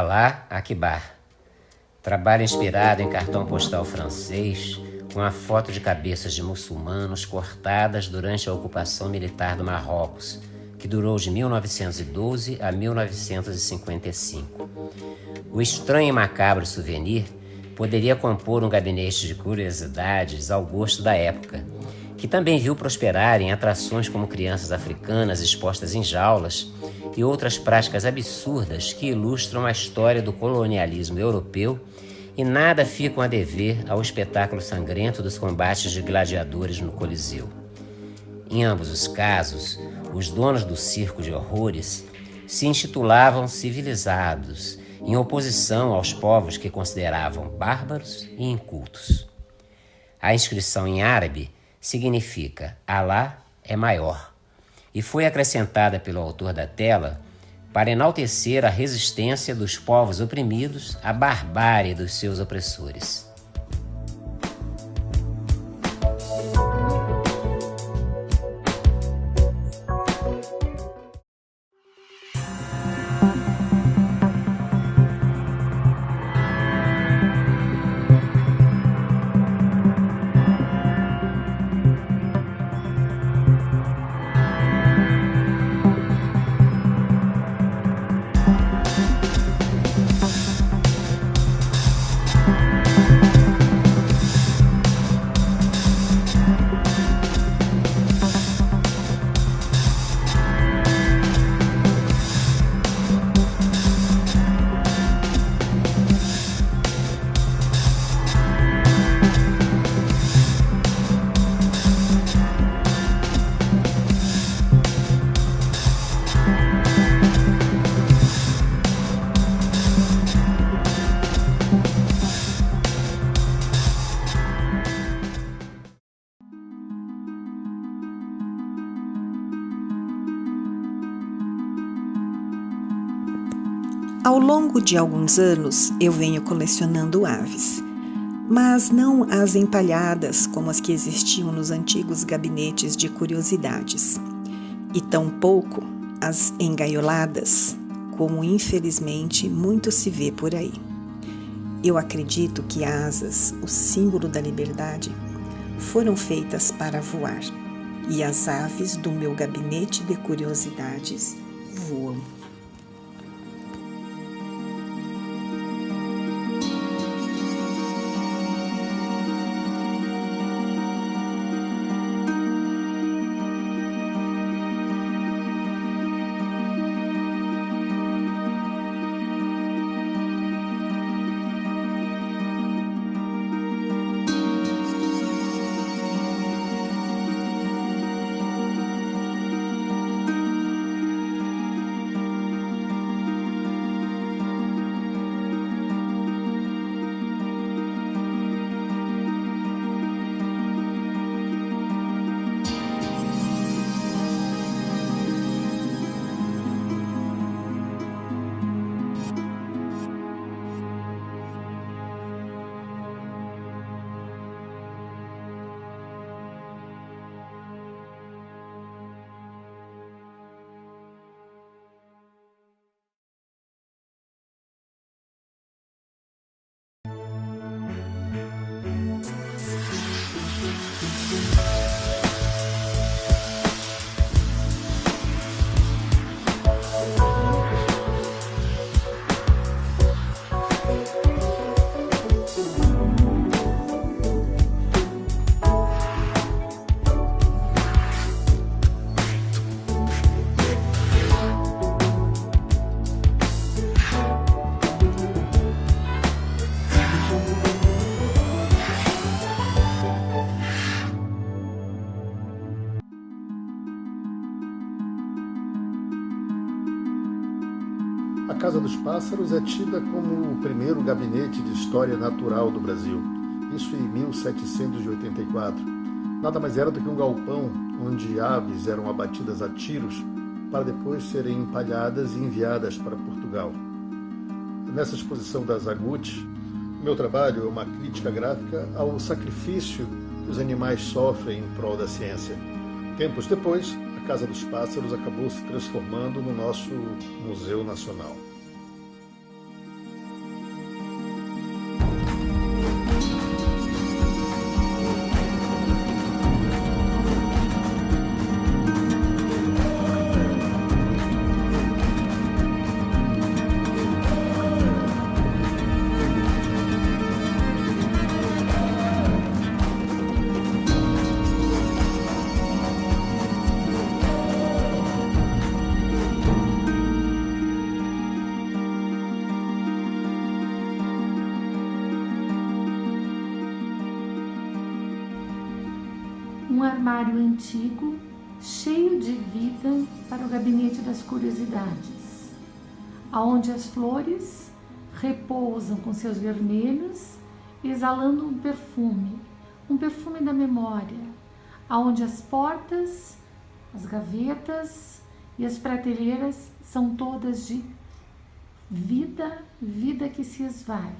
Alá Akbar. Trabalho inspirado em cartão postal francês, com a foto de cabeças de muçulmanos cortadas durante a ocupação militar do Marrocos, que durou de 1912 a 1955. O estranho e macabro souvenir poderia compor um gabinete de curiosidades ao gosto da época, que também viu prosperarem atrações como crianças africanas expostas em jaulas e outras práticas absurdas que ilustram a história do colonialismo europeu e nada ficam a dever ao espetáculo sangrento dos combates de gladiadores no Coliseu. Em ambos os casos, os donos do circo de horrores se intitulavam civilizados, em oposição aos povos que consideravam bárbaros e incultos. A inscrição em árabe significa Alá é maior e foi acrescentada pelo autor da tela para enaltecer a resistência dos povos oprimidos à barbárie dos seus opressores. Ao longo de alguns anos, eu venho colecionando aves, mas não as empalhadas como as que existiam nos antigos gabinetes de curiosidades, e tampouco as engaioladas, como infelizmente muito se vê por aí. Eu acredito que asas, o símbolo da liberdade, foram feitas para voar, e as aves do meu gabinete de curiosidades voam. A Casa dos Pássaros é tida como o primeiro gabinete de história natural do Brasil, isso em 1784. Nada mais era do que um galpão onde aves eram abatidas a tiros para depois serem empalhadas e enviadas para Portugal. Nessa exposição das agutes, meu trabalho é uma crítica gráfica ao sacrifício que os animais sofrem em prol da ciência. Tempos depois, a Casa dos Pássaros acabou se transformando no nosso Museu Nacional. um armário antigo, cheio de vida para o gabinete das curiosidades, aonde as flores repousam com seus vermelhos, exalando um perfume da memória, aonde as portas, as gavetas e as prateleiras são todas de vida, vida que se esvai.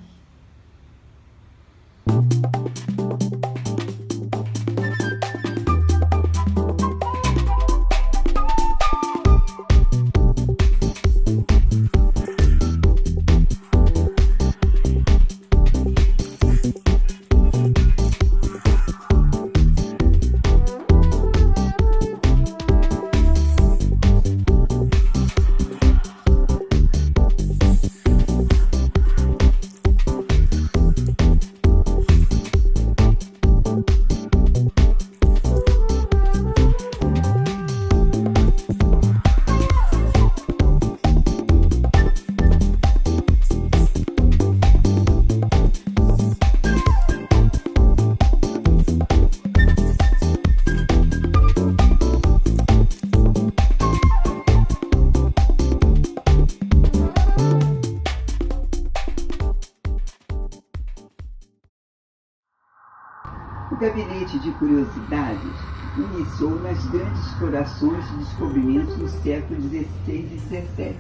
O Gabinete de Curiosidades iniciou nas grandes explorações de descobrimentos no século XVI e XVII.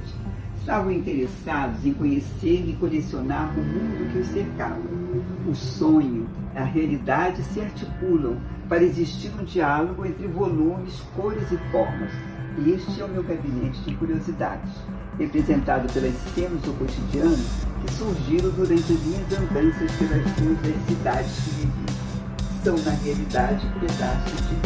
Estavam interessados em conhecer e colecionar o mundo que os cercava. O sonho e a realidade se articulam para existir um diálogo entre volumes, cores e formas. Este é o meu Gabinete de Curiosidades, representado pelas cenas do cotidiano que surgiram durante as minhas andanças pelas ruas das cidades que vivi. São, na realidade, pedaços de mim.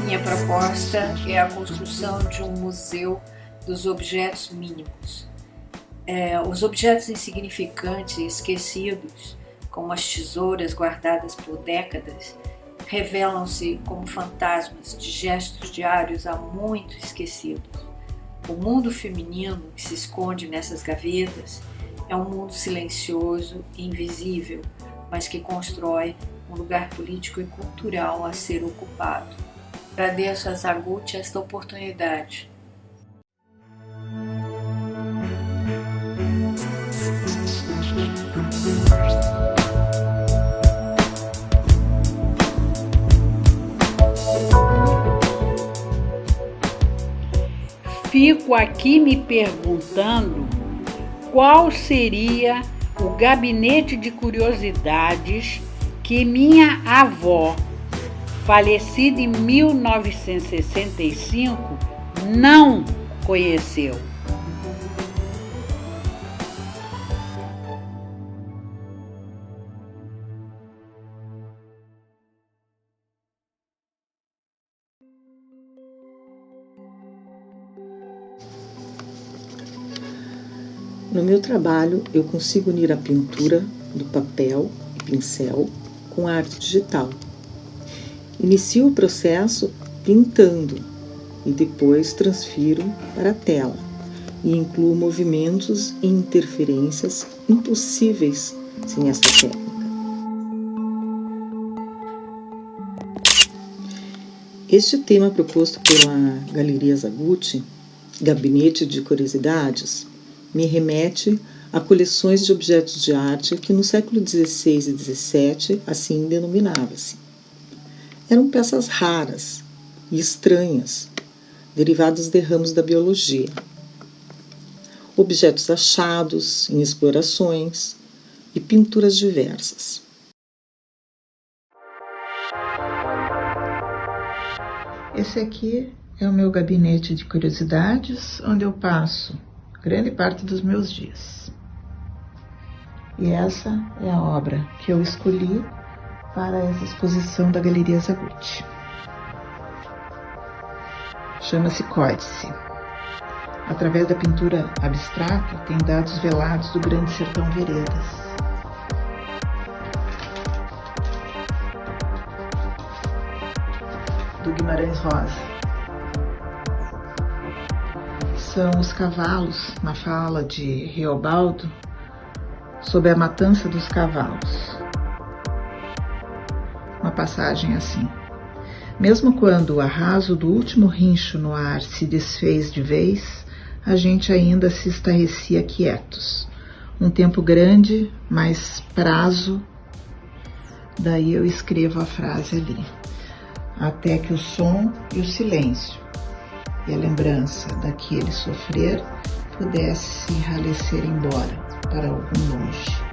Minha proposta é a construção de um museu dos objetos mínimos. Os objetos insignificantes e esquecidos, como as tesouras guardadas por décadas, revelam-se como fantasmas de gestos diários há muito esquecidos. O mundo feminino que se esconde nessas gavetas é um mundo silencioso e invisível, mas que constrói um lugar político e cultural a ser ocupado. Agradeço a Zaguchi esta oportunidade. Fico aqui me perguntando qual seria o gabinete de curiosidades que minha avó, falecida em 1965, não conheceu. No meu trabalho, eu consigo unir a pintura do papel e pincel com a arte digital. Inicio o processo pintando e depois transfiro para a tela e incluo movimentos e interferências impossíveis sem essa técnica. Este tema proposto pela Galeria Zagutti, Gabinete de Curiosidades, me remete a coleções de objetos de arte que no século XVI e XVII assim denominava-se. Eram peças raras e estranhas, derivadas de ramos da biologia. Objetos achados em explorações e pinturas diversas. Esse aqui é o meu gabinete de curiosidades, onde eu passo grande parte dos meus dias. E essa é a obra que eu escolhi para essa exposição da Galeria Zagutti. Chama-se Códice. Através da pintura abstrata, tem dados velados do Grande Sertão Veredas. Do Guimarães Rosa. São os cavalos, na fala de Reobaldo, sobre a matança dos cavalos. Uma passagem assim: mesmo quando o arraso do último rincho no ar se desfez de vez, a gente ainda se estarrecia quietos. Um tempo grande, mas prazo. Daí eu escrevo a frase ali: até que o som e o silêncio e a lembrança daquele sofrer pudesse se enralecer embora para algum longe.